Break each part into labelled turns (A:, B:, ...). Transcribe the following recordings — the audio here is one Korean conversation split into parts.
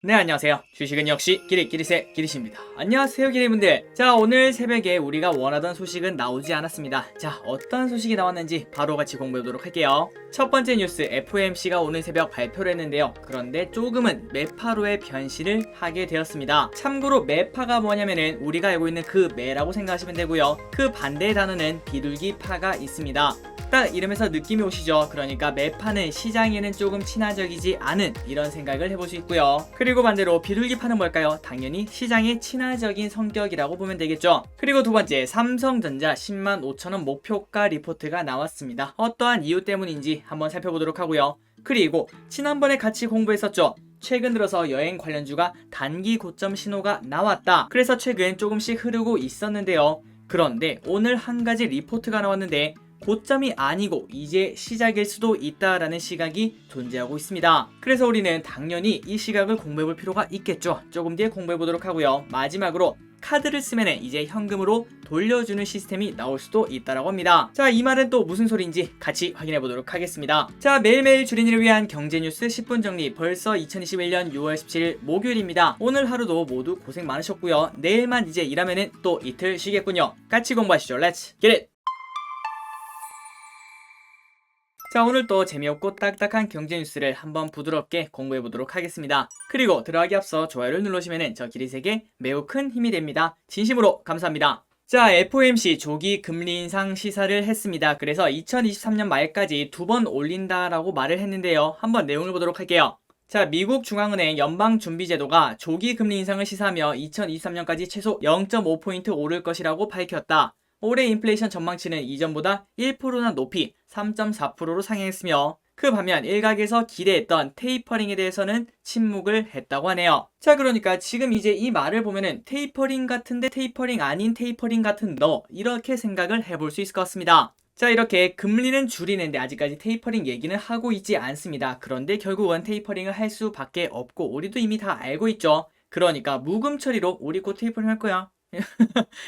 A: 네, 안녕하세요. 주식은 역시 기릿기릿의 기릿입니다. 안녕하세요, 기릿분들. 자, 오늘 새벽에 우리가 원하던 소식은 나오지 않았습니다. 자, 어떤 소식이 나왔는지 바로 같이 공부해보도록 할게요. 첫 번째 뉴스, FOMC가 오늘 새벽 발표를 했는데요. 그런데 조금은 매파로의 변신을 하게 되었습니다. 참고로 매파가 뭐냐면은 우리가 알고 있는 그 매라고 생각하시면 되고요. 그 반대의 단어는 비둘기파가 있습니다. 딱 이름에서 느낌이 오시죠? 그러니까 매파는 시장에는 조금 친화적이지 않은 이런 생각을 해볼 수 있고요. 그리고 반대로 비둘기파는 뭘까요? 당연히 시장에 친화적인 성격이라고 보면 되겠죠. 그리고 두 번째, 삼성전자 10만 5천원 목표가 리포트가 나왔습니다. 어떠한 이유 때문인지 한번 살펴보도록 하고요. 그리고 지난번에 같이 공부했었죠. 최근 들어서 여행 관련주가 단기 고점 신호가 나왔다. 그래서 최근 조금씩 흐르고 있었는데요. 그런데 오늘 한 가지 리포트가 나왔는데 고점이 아니고 이제 시작일 수도 있다라는 시각이 존재하고 있습니다. 그래서 우리는 당연히 이 시각을 공부해볼 필요가 있겠죠. 조금 뒤에 공부해보도록 하고요. 마지막으로 카드를 쓰면 이제 현금으로 돌려주는 시스템이 나올 수도 있다라고 합니다. 자, 이 말은 또 무슨 소리인지 같이 확인해 보도록 하겠습니다. 자, 매일매일 주린이를 위한 경제 뉴스 10분 정리, 벌써 2021년 6월 17일 목요일입니다. 오늘 하루도 모두 고생 많으셨고요. 내일만 이제 일하면은 또 이틀 쉬겠군요. 같이 공부하시죠. Let's get it! 자, 오늘 또 재미없고 딱딱한 경제 뉴스를 한번 부드럽게 공부해 보도록 하겠습니다. 그리고 들어가기 앞서 좋아요를 누르시면 저 기릿에게 매우 큰 힘이 됩니다. 진심으로 감사합니다. 자, FOMC 조기 금리 인상 시사를 했습니다. 그래서 2023년 말까지 2번 올린다라고 말을 했는데요. 한번 내용을 보도록 할게요. 자, 미국 중앙은행 연방준비제도가 조기 금리 인상을 시사하며 2023년까지 최소 0.5포인트 오를 것이라고 밝혔다. 올해 인플레이션 전망치는 이전보다 1%나 높이 3.4%로 상향했으며 그 반면 일각에서 기대했던 테이퍼링에 대해서는 침묵을 했다고 하네요. 자, 그러니까 지금 이제 이 말을 보면은 테이퍼링 같은데 테이퍼링 아닌 테이퍼링 같은 너, 이렇게 생각을 해볼 수 있을 것 같습니다. 자, 이렇게 금리는 줄이는데 아직까지 테이퍼링 얘기는 하고 있지 않습니다. 그런데 결국은 테이퍼링을 할 수밖에 없고 우리도 이미 다 알고 있죠. 그러니까 무금 처리로 우리 곧 테이퍼링 할 거야.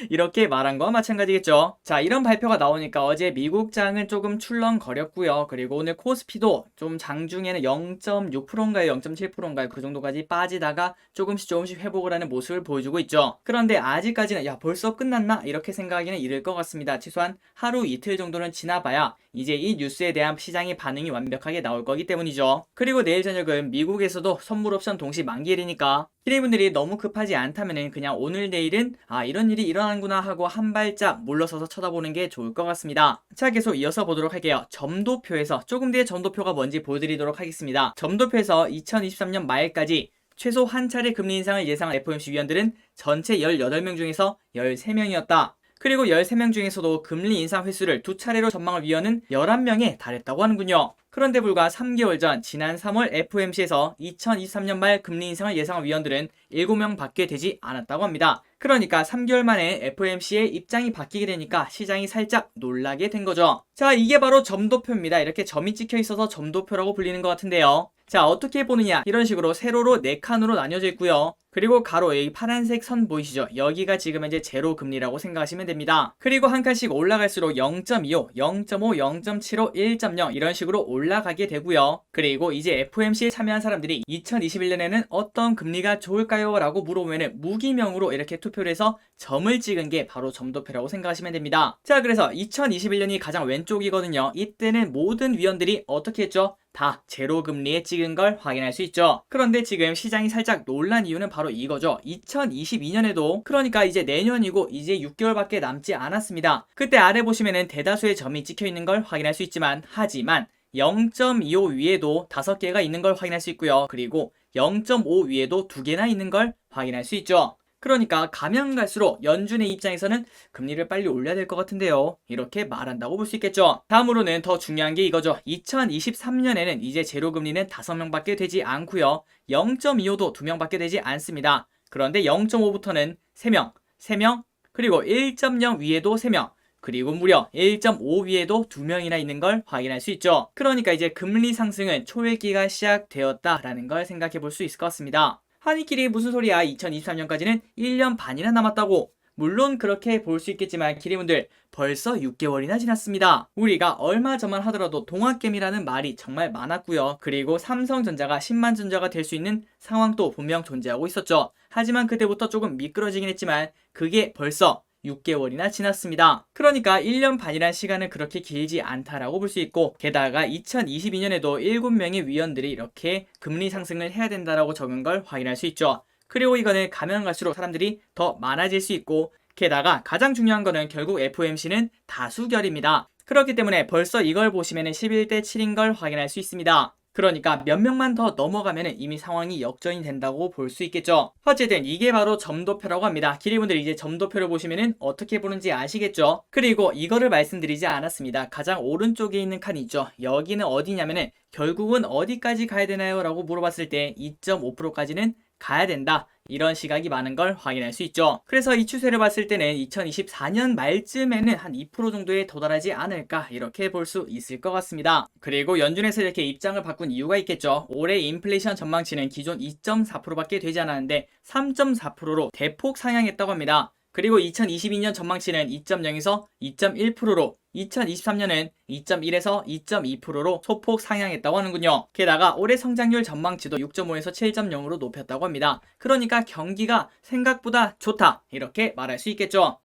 A: 이렇게 말한 거와 마찬가지겠죠. 자, 이런 발표가 나오니까 어제 미국장은 조금 출렁거렸고요. 그리고 오늘 코스피도 좀 장중에는 0.6%인가요? 0.7%인가요? 그 정도까지 빠지다가 조금씩 회복을 하는 모습을 보여주고 있죠. 그런데 아직까지는 야, 벌써 끝났나? 이렇게 생각하기는 이를 것 같습니다. 최소한 하루 이틀 정도는 지나봐야 이제 이 뉴스에 대한 시장의 반응이 완벽하게 나올 거기 때문이죠. 그리고 내일 저녁은 미국에서도 선물 옵션 동시 만기일이니까 기대분들이 너무 급하지 않다면 그냥 오늘 내일은 이런 일이 일어나는구나 하고 한 발짝 물러서서 쳐다보는 게 좋을 것 같습니다. 자, 계속 이어서 보도록 할게요. 점도표에서 조금 뒤에 점도표가 뭔지 보여드리도록 하겠습니다. 점도표에서 2023년 말까지 최소 한 차례 금리 인상을 예상한 FOMC 위원들은 전체 18명 중에서 13명이었다. 그리고 13명 중에서도 금리 인상 횟수를 두 차례로 전망할 위원은 11명에 달했다고 하는군요. 그런데 불과 3개월 전 지난 3월 FOMC에서 2023년 말 금리 인상을 예상한 위원들은 7명 밖에 되지 않았다고 합니다. 그러니까 3개월 만에 FOMC의 입장이 바뀌게 되니까 시장이 살짝 놀라게 된 거죠. 자, 이게 바로 점도표입니다. 이렇게 점이 찍혀 있어서 점도표라고 불리는 것 같은데요. 자, 어떻게 보느냐, 이런 식으로 세로로 4칸으로 나뉘어져 있고요. 그리고 가로 여기 파란색 선 보이시죠? 여기가 지금 이제 제로 금리라고 생각하시면 됩니다. 그리고 한 칸씩 올라갈수록 0.25, 0.5, 0.75, 1.0 이런 식으로 올라가게 되고요. 그리고 이제 FOMC에 참여한 사람들이 2021년에는 어떤 금리가 좋을까요? 라고 물어보면 무기명으로 이렇게 투표를 해서 점을 찍은 게 바로 점도표라고 생각하시면 됩니다. 자, 그래서 2021년이 가장 왼쪽이거든요. 이때는 모든 위원들이 어떻게 했죠? 다 제로 금리에 찍은 걸 확인할 수 있죠. 그런데 지금 시장이 살짝 놀란 이유는 바로 이거죠. 2022년에도 그러니까 이제 내년이고 이제 6개월밖에 남지 않았습니다. 그때 아래 보시면은 대다수의 점이 찍혀 있는 걸 확인할 수 있지만 하지만 0.25 위에도 5개가 있는 걸 확인할 수 있고요. 그리고 0.5 위에도 2개나 있는 걸 확인할 수 있죠. 그러니까 가면 갈수록 연준의 입장에서는 금리를 빨리 올려야 될 것 같은데요. 이렇게 말한다고 볼 수 있겠죠. 다음으로는 더 중요한 게 이거죠. 2023년에는 이제 제로금리는 5명밖에 되지 않고요. 0.25도 2명밖에 되지 않습니다. 그런데 0.5부터는 3명, 3명, 그리고 1.0 위에도 3명, 그리고 무려 1.5 위에도 2명이나 있는 걸 확인할 수 있죠. 그러니까 이제 금리 상승은 초읽기가 시작되었다라는 걸 생각해 볼 수 있을 것 같습니다. 한이끼리 무슨 소리야, 2023년까지는 1년 반이나 남았다고. 물론 그렇게 볼 수 있겠지만 기리분들 벌써 6개월이나 지났습니다. 우리가 얼마 전만 하더라도 동학개미라는 말이 정말 많았고요. 그리고 삼성전자가 10만 전자가 될 수 있는 상황도 분명 존재하고 있었죠. 하지만 그때부터 조금 미끄러지긴 했지만 그게 벌써 6개월이나 지났습니다. 그러니까 1년 반이란 시간은 그렇게 길지 않다라고 볼 수 있고, 게다가 2022년에도 7명의 위원들이 이렇게 금리 상승을 해야 된다라고 적은 걸 확인할 수 있죠. 그리고 이거는 가면 갈수록 사람들이 더 많아질 수 있고, 게다가 가장 중요한 거는 결국 FOMC는 다수결입니다. 그렇기 때문에 벌써 이걸 보시면 11대 7인 걸 확인할 수 있습니다. 그러니까 몇 명만 더 넘어가면 이미 상황이 역전이 된다고 볼 수 있겠죠. 어쨌든 이게 바로 점도표라고 합니다. 기리분들이 이제 점도표를 보시면 어떻게 보는지 아시겠죠? 그리고 이거를 말씀드리지 않았습니다. 가장 오른쪽에 있는 칸이 있죠. 여기는 어디냐면은 결국은 어디까지 가야 되나요? 라고 물어봤을 때 2.5%까지는 가야 된다. 이런 시각이 많은 걸 확인할 수 있죠. 그래서 이 추세를 봤을 때는 2024년 말쯤에는 한 2% 정도에 도달하지 않을까 이렇게 볼 수 있을 것 같습니다. 그리고 연준에서 이렇게 입장을 바꾼 이유가 있겠죠. 올해 인플레이션 전망치는 기존 2.4%밖에 되지 않았는데 3.4%로 대폭 상향했다고 합니다. 그리고 2022년 전망치는 2.0에서 2.1%로 2023년은 2.1에서 2.2%로 소폭 상향했다고 하는군요. 게다가 올해 성장률 전망치도 6.5에서 7.0으로 높였다고 합니다. 그러니까 경기가 생각보다 좋다 이렇게 말할 수 있겠죠.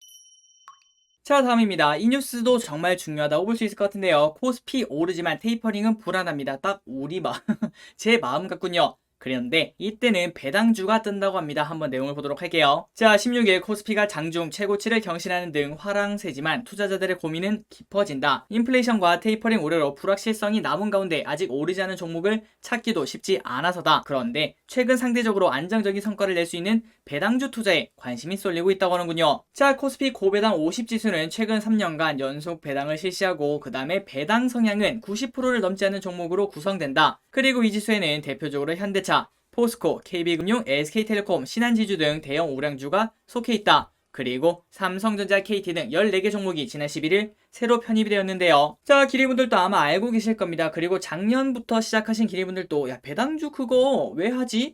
A: 자, 다음입니다. 이 뉴스도 정말 중요하다고 볼 수 있을 것 같은데요. 코스피 오르지만 테이퍼링은 불안합니다. 딱 우리 제 마음 같군요. 그런데 이때는 배당주가 뜬다고 합니다. 한번 내용을 보도록 할게요. 자, 16일 코스피가 장중 최고치를 경신하는 등 화랑세지만 투자자들의 고민은 깊어진다. 인플레이션과 테이퍼링 우려로 불확실성이 남은 가운데 아직 오르지 않은 종목을 찾기도 쉽지 않아서다. 그런데 최근 상대적으로 안정적인 성과를 낼 수 있는 배당주 투자에 관심이 쏠리고 있다고 하는군요. 자, 코스피 고배당 50지수는 최근 3년간 연속 배당을 실시하고 그 다음에 배당 성향은 90%를 넘지 않는 종목으로 구성된다. 그리고 이 지수에는 대표적으로 현대차, 포스코, KB금융, SK텔레콤, 신한지주 등 대형 우량주가 속해 있다. 그리고 삼성전자, KT 등 14개 종목이 지난 11일 새로 편입이 되었는데요. 자, 기리분들도 아마 알고 계실 겁니다. 그리고 작년부터 시작하신 기리분들도 야, 배당주 그거 왜 하지?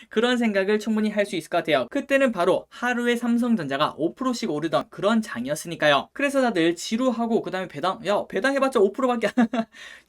A: 그런 생각을 충분히 할 수 있을 것 같아요. 그때는 바로 하루에 삼성전자가 5%씩 오르던 그런 장이었으니까요. 그래서 다들 지루하고 그 다음에 배당 해봤자 5%밖에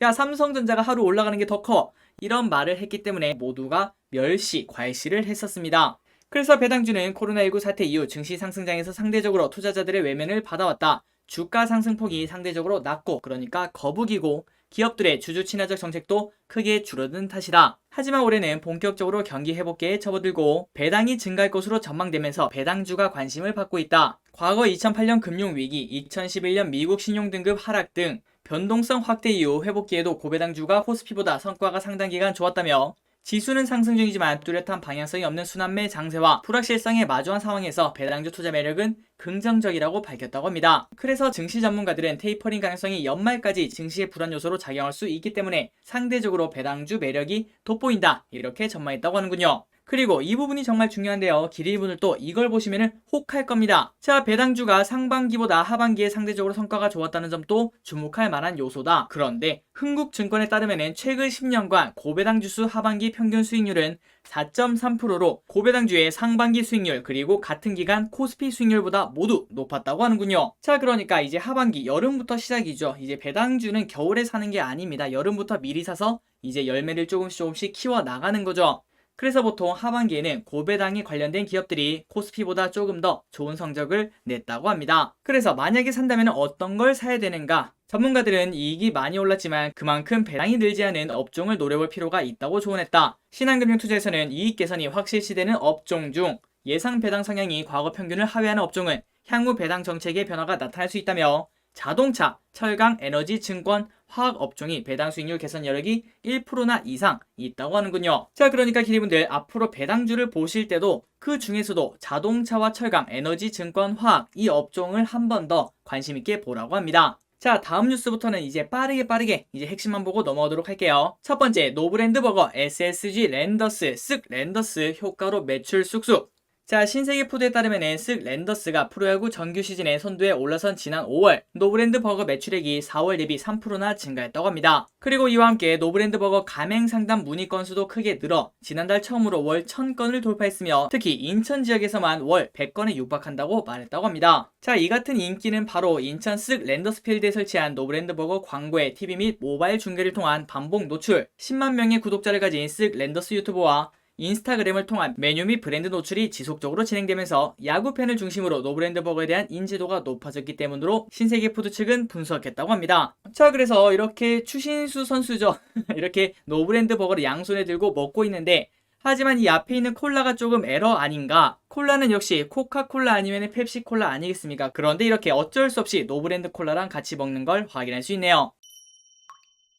A: 야, 삼성전자가 하루 올라가는 게 더 커. 이런 말을 했기 때문에 모두가 멸시, 과시를 했었습니다. 그래서 배당주는 코로나19 사태 이후 증시 상승장에서 상대적으로 투자자들의 외면을 받아왔다. 주가 상승폭이 상대적으로 낮고, 그러니까 거북이고, 기업들의 주주 친화적 정책도 크게 줄어든 탓이다. 하지만 올해는 본격적으로 경기 회복기에 접어들고 배당이 증가할 것으로 전망되면서 배당주가 관심을 받고 있다. 과거 2008년 금융위기, 2011년 미국 신용등급 하락 등 변동성 확대 이후 회복기에도 고배당주가 코스피보다 성과가 상당 기간 좋았다며, 지수는 상승 중이지만 뚜렷한 방향성이 없는 순환매 장세와 불확실성에 마주한 상황에서 배당주 투자 매력은 긍정적이라고 밝혔다고 합니다. 그래서 증시 전문가들은 테이퍼링 가능성이 연말까지 증시의 불안 요소로 작용할 수 있기 때문에 상대적으로 배당주 매력이 돋보인다 이렇게 전망했다고 하는군요. 그리고 이 부분이 정말 중요한데요. 기리분들도 이걸 보시면 혹할 겁니다. 자, 배당주가 상반기보다 하반기에 상대적으로 성과가 좋았다는 점도 주목할 만한 요소다. 그런데 흥국증권에 따르면 최근 10년간 고배당주수 하반기 평균 수익률은 4.3%로 고배당주의 상반기 수익률 그리고 같은 기간 코스피 수익률보다 모두 높았다고 하는군요. 자, 그러니까 이제 하반기 여름부터 시작이죠. 이제 배당주는 겨울에 사는 게 아닙니다. 여름부터 미리 사서 이제 열매를 조금씩 키워 나가는 거죠. 그래서 보통 하반기에는 고배당에 관련된 기업들이 코스피보다 조금 더 좋은 성적을 냈다고 합니다. 그래서 만약에 산다면 어떤 걸 사야 되는가? 전문가들은 이익이 많이 올랐지만 그만큼 배당이 늘지 않은 업종을 노려볼 필요가 있다고 조언했다. 신한금융투자에서는 이익 개선이 확실시되는 업종 중 예상 배당 성향이 과거 평균을 하회하는 업종은 향후 배당 정책의 변화가 나타날 수 있다며, 자동차, 철강, 에너지, 증권, 화학 업종이 배당 수익률 개선 여력이 1%나 이상 있다고 하는군요. 자, 그러니까 기리분들 앞으로 배당주를 보실 때도 그 중에서도 자동차와 철강, 에너지, 증권, 화학 이 업종을 한 번 더 관심 있게 보라고 합니다. 자, 다음 뉴스부터는 이제 빠르게 이제 핵심만 보고 넘어가도록 할게요. 첫 번째, 노브랜드 버거 SSG 랜더스, 쓱 랜더스 효과로 매출 쑥쑥. 자, 신세계푸드에 따르면은 쓱 랜더스가 프로야구 정규 시즌에 선두에 올라선 지난 5월 노브랜드 버거 매출액이 4월 대비 3%나 증가했다고 합니다. 그리고 이와 함께 노브랜드 버거 가맹 상담 문의 건수도 크게 늘어 지난달 처음으로 월 1000건을 돌파했으며 특히 인천 지역에서만 월 100건에 육박한다고 말했다고 합니다. 자, 이 같은 인기는 바로 인천 쓱 랜더스 필드에 설치한 노브랜드 버거 광고의 TV 및 모바일 중계를 통한 반복 노출, 10만 명의 구독자를 가진 쓱 랜더스 유튜버와 인스타그램을 통한 메뉴 및 브랜드 노출이 지속적으로 진행되면서 야구 팬을 중심으로 노브랜드 버거에 대한 인지도가 높아졌기 때문으로 신세계푸드 측은 분석했다고 합니다. 자, 그래서 이렇게 추신수 선수죠. 이렇게 노브랜드 버거를 양손에 들고 먹고 있는데 하지만 이 앞에 있는 콜라가 조금 에러 아닌가? 콜라는 역시 코카콜라 아니면 펩시콜라 아니겠습니까? 그런데 이렇게 어쩔 수 없이 노브랜드 콜라랑 같이 먹는 걸 확인할 수 있네요.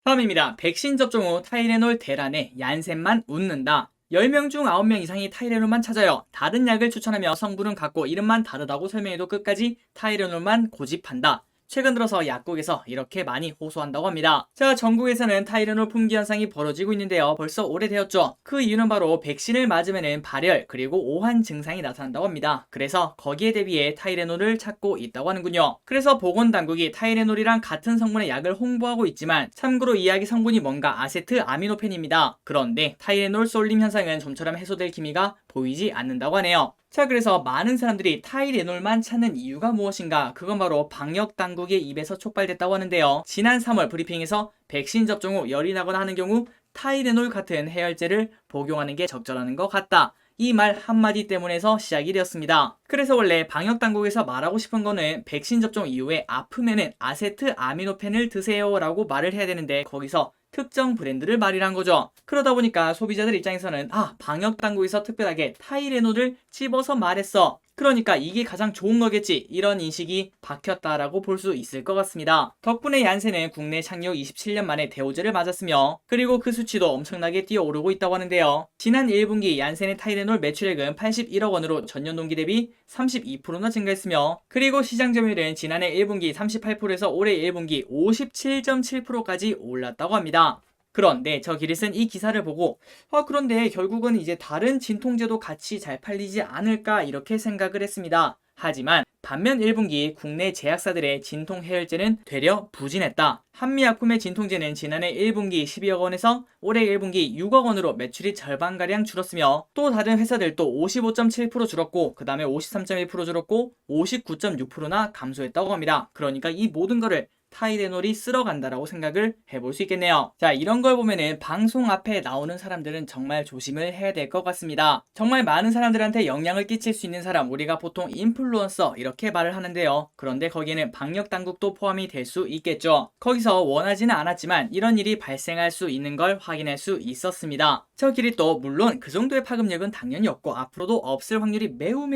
A: 다음입니다. 백신 접종 후 타이레놀 대란에 얀센만 웃는다. 10명 중 9명 이상이 타이레놀만 찾아요. 다른 약을 추천하며 성분은 같고 이름만 다르다고 설명해도 끝까지 타이레놀만 고집한다. 최근 들어서 약국에서 이렇게 많이 호소한다고 합니다. 자, 전국에서는 타이레놀 품귀 현상이 벌어지고 있는데요. 벌써 오래되었죠. 그 이유는 바로 백신을 맞으면 발열 그리고 오한 증상이 나타난다고 합니다. 그래서 거기에 대비해 타이레놀을 찾고 있다고 하는군요. 그래서 보건당국이 타이레놀이랑 같은 성분의 약을 홍보하고 있지만 참고로 이 약의 성분이 뭔가 아세트 아미노펜입니다. 그런데 타이레놀 쏠림 현상은 좀처럼 해소될 기미가 보이지 않는다고 하네요. 자, 그래서 많은 사람들이 타이레놀만 찾는 이유가 무엇인가? 그건 바로 방역당국의 입에서 촉발됐다고 하는데요. 지난 3월 브리핑에서 백신 접종 후 열이 나거나 하는 경우 타이레놀 같은 해열제를 복용하는 게 적절한 것 같다. 이 말 한마디 때문에서 시작이 되었습니다. 그래서 원래 방역당국에서 말하고 싶은 거는 백신 접종 이후에 아프면은 아세트 아미노펜을 드세요 라고 말을 해야 되는데 거기서 특정 브랜드를 말이란 거죠. 그러다 보니까 소비자들 입장에서는 방역당국에서 특별하게 타이레놀을 집어서 말했어. 그러니까 이게 가장 좋은 거겠지. 이런 인식이 박혔다라고 볼 수 있을 것 같습니다. 덕분에 얀센은 국내 착륙 27년 만에 대우제를 맞았으며 그리고 그 수치도 엄청나게 뛰어오르고 있다고 하는데요. 지난 1분기 얀센의 타이레놀 매출액은 81억 원으로 전년 동기 대비 32%나 증가했으며 그리고 시장 점유율은 지난해 1분기 38%에서 올해 1분기 57.7%까지 올랐다고 합니다. 그런데 저 길이 쓴 이 기사를 보고 그런데 결국은 이제 다른 진통제도 같이 잘 팔리지 않을까 이렇게 생각을 했습니다. 하지만 반면 1분기 국내 제약사들의 진통 해열제는 되려 부진했다. 한미약품의 진통제는 지난해 1분기 12억 원에서 올해 1분기 6억 원으로 매출이 절반가량 줄었으며 또 다른 회사들도 55.7% 줄었고 그 다음에 53.1% 줄었고 59.6%나 감소했다고 합니다. 그러니까 이 모든 거를 타이레놀이 쓸어간다라고 생각을 해볼 수 있겠네요. 자, 이런 걸 보면은 방송 앞에 나오는 사람들은 정말 조심을 해야 될 것 같습니다. 정말 많은 사람들한테 영향을 끼칠 수 있는 사람, 우리가 보통 인플루언서 이렇게 말을 하는데요. 그런데 거기에는 방역당국도 포함이 될 수 있겠죠. 거기서 원하지는 않았지만 이런 일이 발생할 수 있는 걸 확인할 수 있었습니다. 저 길이 또 물론 그 정도의 파급력은 당연히 없고 앞으로도 없을 확률이 매우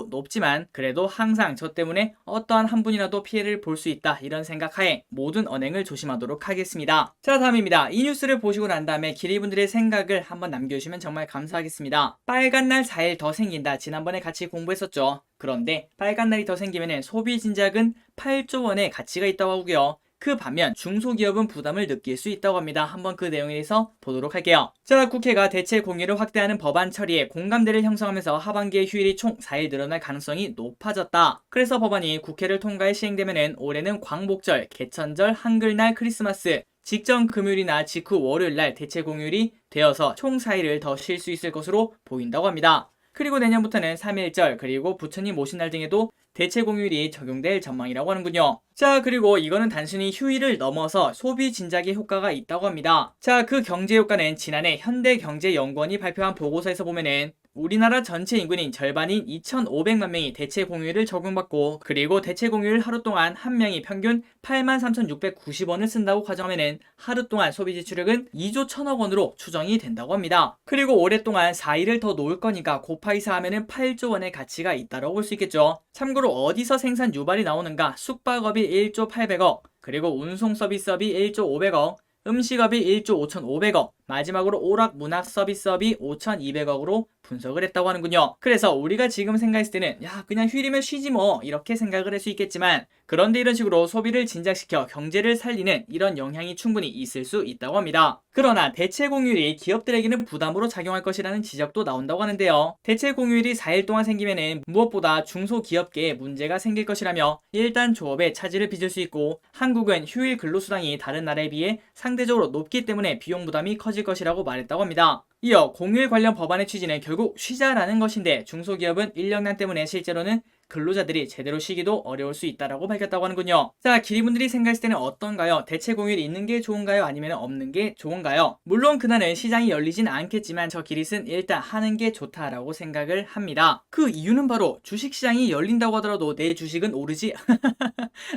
A: 높지만 그래도 항상 저 때문에 어떠한 한 분이라도 피해를 볼 수 있다 이런 생각하에 모든 언행을 조심하도록 하겠습니다. 자, 다음입니다. 이 뉴스를 보시고 난 다음에 길이분들의 생각을 한번 남겨주시면 정말 감사하겠습니다. 빨간 날 4일 더 생긴다. 지난번에 같이 공부했었죠. 그런데 빨간 날이 더 생기면 소비 진작은 8조 원의 가치가 있다고 하고요. 그 반면 중소기업은 부담을 느낄 수 있다고 합니다. 한번 그 내용에 대해서 보도록 할게요. 자, 국회가 대체 공휴를 확대하는 법안 처리에 공감대를 형성하면서 하반기에 휴일이 총 4일 늘어날 가능성이 높아졌다. 그래서 법안이 국회를 통과해 시행되면은 올해는 광복절, 개천절, 한글날, 크리스마스, 직전 금요일이나 직후 월요일날 대체 공휴일이 되어서 총 4일을 더 쉴 수 있을 것으로 보인다고 합니다. 그리고 내년부터는 3.1절 그리고 부처님 오신 날 등에도 대체 공휴일이 적용될 전망이라고 하는군요. 자, 그리고 이거는 단순히 휴일을 넘어서 소비 진작에 효과가 있다고 합니다. 자, 그 경제 효과는 지난해 현대경제연구원이 발표한 보고서에서 보면은 우리나라 전체 인구인 절반인 2,500만 명이 대체 공휴일을 적용받고 그리고 대체 공휴일 하루 동안 한 명이 평균 83,690원을 쓴다고 가정하면 하루 동안 소비 지출액은 2조 1천억 원으로 추정이 된다고 합니다. 그리고 오랫동안 4일을 더 놓을 거니까 곱하기 4 하면 8조 원의 가치가 있다고 볼 수 있겠죠. 참고로 어디서 생산 유발이 나오는가? 숙박업이 1조 800억, 그리고 운송 서비스업이 1조 500억, 음식업이 1조 5,500억, 마지막으로 오락 문학 서비스업이 5,200억으로 분석을 했다고 하는군요. 그래서 우리가 지금 생각했을 때는 야 그냥 휴일이면 쉬지 뭐 이렇게 생각을 할 수 있겠지만 그런데 이런 식으로 소비를 진작시켜 경제를 살리는 이런 영향이 충분히 있을 수 있다고 합니다. 그러나 대체 공휴일이 기업들에게는 부담으로 작용할 것이라는 지적도 나온다고 하는데요. 대체 공휴일이 4일 동안 생기면은 무엇보다 중소기업계에 문제가 생길 것이라며 일단 조업에 차질을 빚을 수 있고 한국은 휴일 근로수당이 다른 나라에 비해 상대적으로 높기 때문에 비용 부담이 커질 것이라고 말했다고 합니다. 이어 공휴일 관련 법안의 취지는 결국 쉬자라는 것인데 중소기업은 인력난 때문에 실제로는 근로자들이 제대로 쉬기도 어려울 수 있다라고 밝혔다고 하는군요. 자, 기리분들이 생각했을 때는 어떤가요? 대체 공휴일이 있는 게 좋은가요? 아니면 없는 게 좋은가요? 물론 그날은 시장이 열리진 않겠지만 저 기릿은 일단 하는 게 좋다라고 생각을 합니다. 그 이유는 바로 주식시장이 열린다고 하더라도 내 주식은 오르지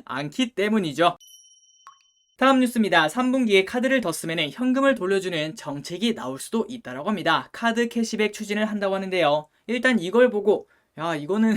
A: 않기 때문이죠. 다음 뉴스입니다. 3분기에 카드를 더 쓰면 현금을 돌려주는 정책이 나올 수도 있다고 합니다. 카드 캐시백 추진을 한다고 하는데요. 일단 이걸 보고 야 이거는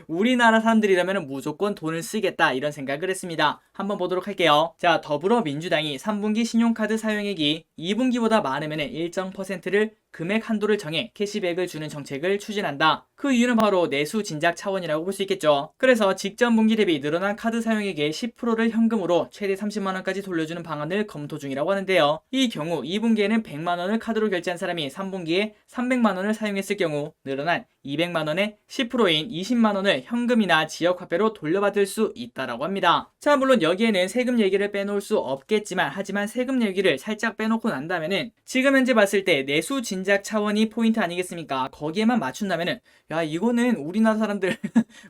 A: 우리나라 사람들이라면 무조건 돈을 쓰겠다 이런 생각을 했습니다. 한번 보도록 할게요. 자, 더불어민주당이 3분기 신용카드 사용액이 2분기보다 많으면 일정 퍼센트를 금액 한도를 정해 캐시백을 주는 정책을 추진한다. 그 이유는 바로 내수 진작 차원이라고 볼 수 있겠죠. 그래서 직전 분기 대비 늘어난 카드 사용액의 10%를 현금으로 최대 30만원까지 돌려주는 방안을 검토 중이라고 하는데요. 이 경우 2분기에는 100만원을 카드로 결제한 사람이 3분기에 300만원을 사용했을 경우 늘어난 200만원의 10%인 20만원을 현금이나 지역화폐로 돌려받을 수 있다고 합니다. 자, 물론 여기에는 세금 얘기를 빼놓을 수 없겠지만 하지만 세금 얘기를 살짝 빼놓고 난다면은 지금 현재 봤을 때 내수 진작 차원이 포인트 아니겠습니까? 거기에만 맞춘다면은 야 이거는 우리나라 사람들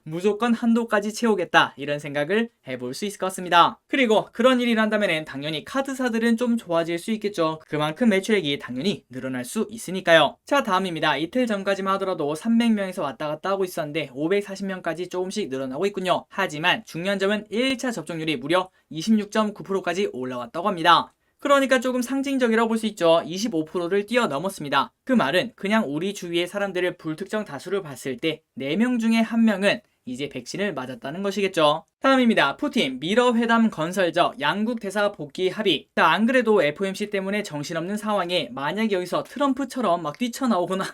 A: 무조건 한도까지 채우겠다 이런 생각을 해볼 수 있을 것 같습니다. 그리고 그런 일이 난다면은 당연히 카드사들은 좀 좋아질 수 있겠죠. 그만큼 매출액이 당연히 늘어날 수 있으니까요. 자, 다음입니다. 이틀 전까지만 하더라도 300명에서 왔다 갔다 하고 있었는데 540명까지 조금씩 늘어나고 있군요. 하지만 중요한 점은 1차 접종률이 무려 26.9%까지 올라왔다고 합니다. 그러니까 조금 상징적이라고 볼 수 있죠. 25%를 뛰어넘었습니다. 그 말은 그냥 우리 주위의 사람들을 불특정 다수를 봤을 때 4명 중에 1명은 이제 백신을 맞았다는 것이겠죠. 다음입니다. 푸틴 미러 회담 건설적 양국 대사 복귀 합의. 자, 안 그래도 FOMC 때문에 정신없는 상황에 만약 여기서 트럼프처럼 막 뛰쳐나오거나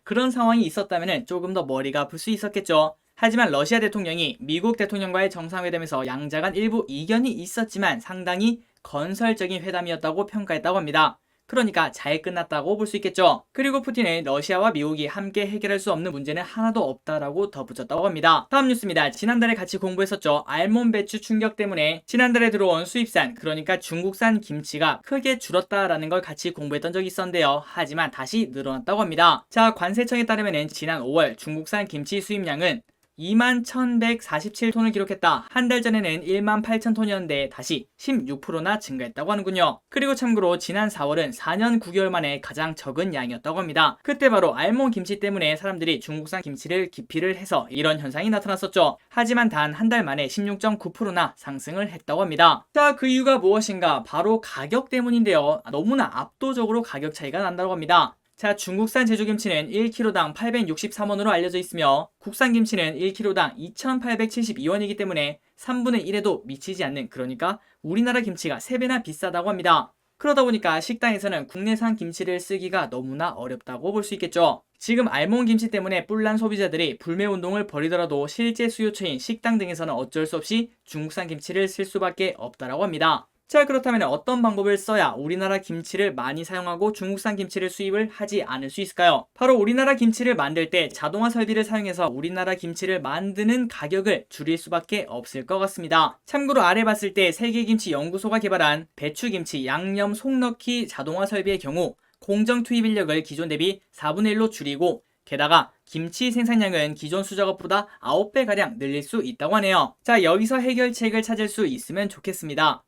A: 그런 상황이 있었다면 조금 더 머리가 아플 수 있었겠죠. 하지만 러시아 대통령이 미국 대통령과의 정상회담에서 양자 간 일부 이견이 있었지만 상당히 건설적인 회담이었다고 평가했다고 합니다. 그러니까 잘 끝났다고 볼 수 있겠죠. 그리고 푸틴은 러시아와 미국이 함께 해결할 수 없는 문제는 하나도 없다라고 덧붙였다고 합니다. 다음 뉴스입니다. 지난달에 같이 공부했었죠. 알몬 배추 충격 때문에 지난달에 들어온 수입산, 그러니까 중국산 김치가 크게 줄었다라는 걸 같이 공부했던 적이 있었는데요. 하지만 다시 늘어났다고 합니다. 자, 관세청에 따르면 지난 5월 중국산 김치 수입량은 21,147톤을 기록했다. 한 달 전에는 18,000톤이었는데 다시 16%나 증가했다고 하는군요. 그리고 참고로 지난 4월은 4년 9개월 만에 가장 적은 양이었다고 합니다. 그때 바로 알몬 김치 때문에 사람들이 중국산 김치를 기피를 해서 이런 현상이 나타났었죠. 하지만 단 한 달 만에 16.9%나 상승을 했다고 합니다. 자, 그 이유가 무엇인가? 바로 가격 때문인데요. 너무나 압도적으로 가격 차이가 난다고 합니다. 자, 중국산 제주김치는 1kg당 863원으로 알려져 있으며 국산 김치는 1kg당 2,872원이기 때문에 3분의 1에도 미치지 않는, 그러니까 우리나라 김치가 3배나 비싸다고 합니다. 그러다 보니까 식당에서는 국내산 김치를 쓰기가 너무나 어렵다고 볼 수 있겠죠. 지금 알몬 김치 때문에 뿔난 소비자들이 불매 운동을 벌이더라도 실제 수요처인 식당 등에서는 어쩔 수 없이 중국산 김치를 쓸 수밖에 없다고 합니다. 자, 그렇다면 어떤 방법을 써야 우리나라 김치를 많이 사용하고 중국산 김치를 수입을 하지 않을 수 있을까요? 바로 우리나라 김치를 만들 때 자동화 설비를 사용해서 우리나라 김치를 만드는 가격을 줄일 수밖에 없을 것 같습니다. 참고로 아래 봤을 때 세계김치연구소가 개발한 배추김치 양념 속 넣기 자동화 설비의 경우 공정 투입 인력을 기존 대비 4분의 1로 줄이고 게다가 김치 생산량은 기존 수작업보다 9배가량 늘릴 수 있다고 하네요. 자, 여기서 해결책을 찾을 수 있으면 좋겠습니다.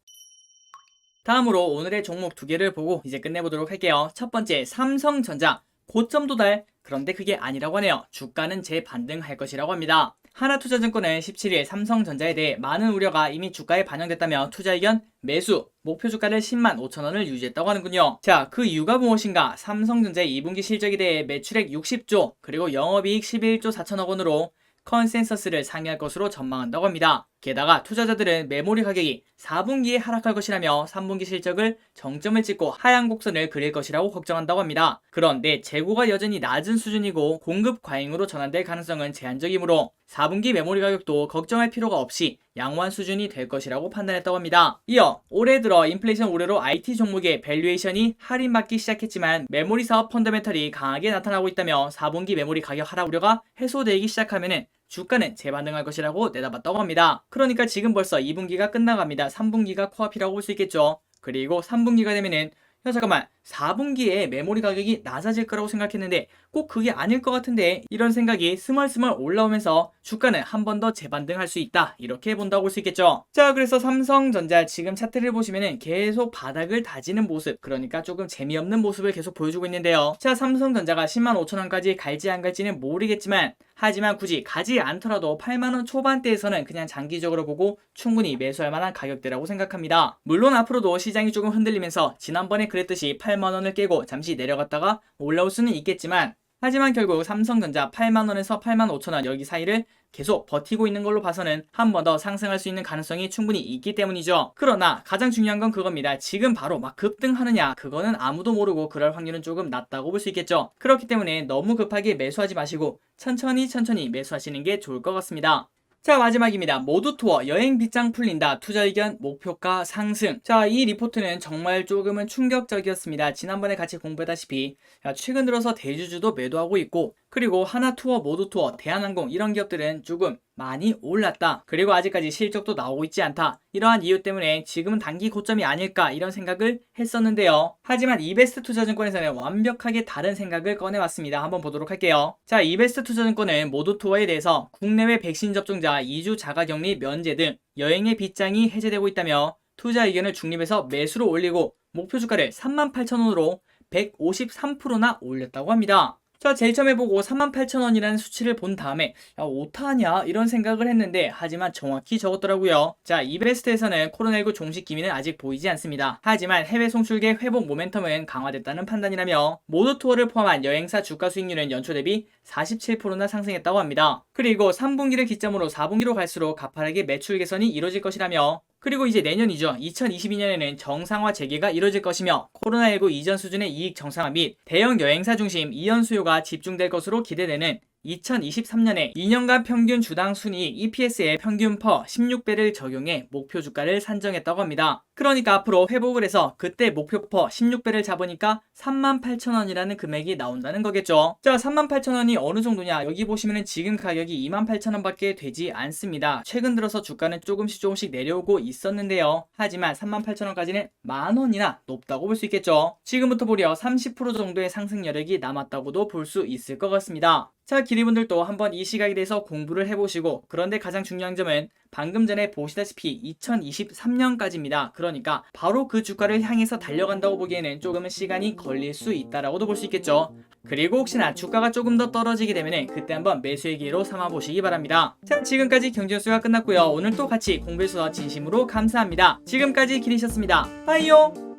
A: 다음으로 오늘의 종목 2개를 보고 이제 끝내보도록 할게요. 첫 번째, 삼성전자 고점 도달. 그런데 그게 아니라고 하네요. 주가는 재반등할 것이라고 합니다. 하나투자증권은 17일 삼성전자에 대해 많은 우려가 이미 주가에 반영됐다며 투자 의견 매수, 목표 주가를 10만 5천원을 유지했다고 하는군요. 자, 그 이유가 무엇인가? 삼성전자의 2분기 실적에 대해 매출액 60조, 그리고 영업이익 11조 4천억 원으로 컨센서스를 상회할 것으로 전망한다고 합니다. 게다가 투자자들은 메모리 가격이 4분기에 하락할 것이라며 3분기 실적을 정점을 찍고 하향 곡선을 그릴 것이라고 걱정한다고 합니다. 그런데 재고가 여전히 낮은 수준이고 공급 과잉으로 전환될 가능성은 제한적이므로 4분기 메모리 가격도 걱정할 필요가 없이 양호한 수준이 될 것이라고 판단했다고 합니다. 이어 올해 들어 인플레이션 우려로 IT 종목의 밸류에이션이 할인받기 시작했지만 메모리 사업 펀더멘털이 강하게 나타나고 있다며 4분기 메모리 가격 하락 우려가 해소되기 시작하면은 주가는 재반등할 것이라고 내다봤다고 합니다. 그러니까 지금 벌써 2분기가 끝나갑니다. 3분기가 코앞이라고 볼 수 있겠죠. 그리고 3분기가 되면은 야 잠깐만 4분기에 메모리 가격이 낮아질 거라고 생각했는데 꼭 그게 아닐 것 같은데 이런 생각이 스멀스멀 올라오면서 주가는 한 번 더 재반등할 수 있다 이렇게 본다고 볼 수 있겠죠. 자 그래서 삼성전자 지금 차트를 보시면은 계속 바닥을 다지는 모습, 그러니까 조금 재미없는 모습을 계속 보여주고 있는데요. 자 삼성전자가 105,000원까지 갈지 안 갈지는 모르겠지만 하지만 굳이 가지 않더라도 8만원 초반대에서는 그냥 장기적으로 보고 충분히 매수할 만한 가격대라고 생각합니다. 물론 앞으로도 시장이 조금 흔들리면서 지난번에 그랬듯이 8만원을 깨고 잠시 내려갔다가 올라올 수는 있겠지만 하지만 결국 삼성전자 8만원에서 85,000원 여기 사이를 계속 버티고 있는 걸로 봐서는 한 번 더 상승할 수 있는 가능성이 충분히 있기 때문이죠. 그러나 가장 중요한 건 그겁니다. 지금 바로 막 급등하느냐 그거는 아무도 모르고 그럴 확률은 조금 낮다고 볼 수 있겠죠. 그렇기 때문에 너무 급하게 매수하지 마시고 천천히 매수하시는 게 좋을 것 같습니다. 자 마지막입니다. 모두 투어 여행 빗장 풀린다. 투자 의견 목표가 상승. 자 이 리포트는 정말 조금은 충격적이었습니다. 지난번에 같이 공부했다시피 최근 들어서 대주주도 매도하고 있고 그리고 하나투어, 모두투어, 대한항공 이런 기업들은 조금 많이 올랐다. 그리고 아직까지 실적도 나오고 있지 않다. 이러한 이유 때문에 지금은 단기 고점이 아닐까 이런 생각을 했었는데요. 하지만 이베스트 투자증권에서는 완벽하게 다른 생각을 꺼내왔습니다. 한번 보도록 할게요. 자, 이베스트 투자증권은 모두투어에 대해서 국내외 백신 접종자 2주 자가격리 면제 등 여행의 빗장이 해제되고 있다며 투자 의견을 중립해서 매수로 올리고 목표 주가를 38,000원으로 153%나 올렸다고 합니다. 자, 제일 처음에 보고 38,000원이라는 수치를 본 다음에 야, 오타냐? 이런 생각을 했는데 하지만 정확히 적었더라고요. 자, 이베스트에서는 코로나19 종식 기미는 아직 보이지 않습니다. 하지만 해외 송출객 회복 모멘텀은 강화됐다는 판단이라며 모두 투어를 포함한 여행사 주가 수익률은 연초 대비 47%나 상승했다고 합니다. 그리고 3분기를 기점으로 4분기로 갈수록 가파르게 매출 개선이 이루어질 것이라며 그리고 이제 내년이죠. 2022년에는 정상화 재개가 이뤄질 것이며 코로나19 이전 수준의 이익 정상화 및 대형 여행사 중심 이연 수요가 집중될 것으로 기대되는 2023년에 2년간 평균 주당 순이익 EPS의 평균 퍼 16배를 적용해 목표 주가를 산정했다고 합니다. 그러니까 앞으로 회복을 해서 그때 목표 퍼 16배를 잡으니까 38,000원이라는 금액이 나온다는 거겠죠. 자, 38,000원이 어느 정도냐? 여기 보시면은 지금 가격이 28,000원밖에 되지 않습니다. 최근 들어서 주가는 조금씩 내려오고 있었는데요. 하지만 38,000원까지는 만원이나 높다고 볼 수 있겠죠. 지금부터 무려 30% 정도의 상승 여력이 남았다고도 볼 수 있을 것 같습니다. 자, 기리분들도 한번 이 시각에 대해서 공부를 해보시고 그런데 가장 중요한 점은 방금 전에 보시다시피 2023년까지입니다. 그러니까 바로 그 주가를 향해서 달려간다고 보기에는 조금은 시간이 걸릴 수 있다라고도 볼 수 있겠죠. 그리고 혹시나 주가가 조금 더 떨어지게 되면 그때 한번 매수의 기회로 삼아보시기 바랍니다. 자, 지금까지 경제뉴스가 끝났고요. 오늘 또 같이 공부해주셔서 진심으로 감사합니다. 지금까지 기리셨습니다. 빠이요.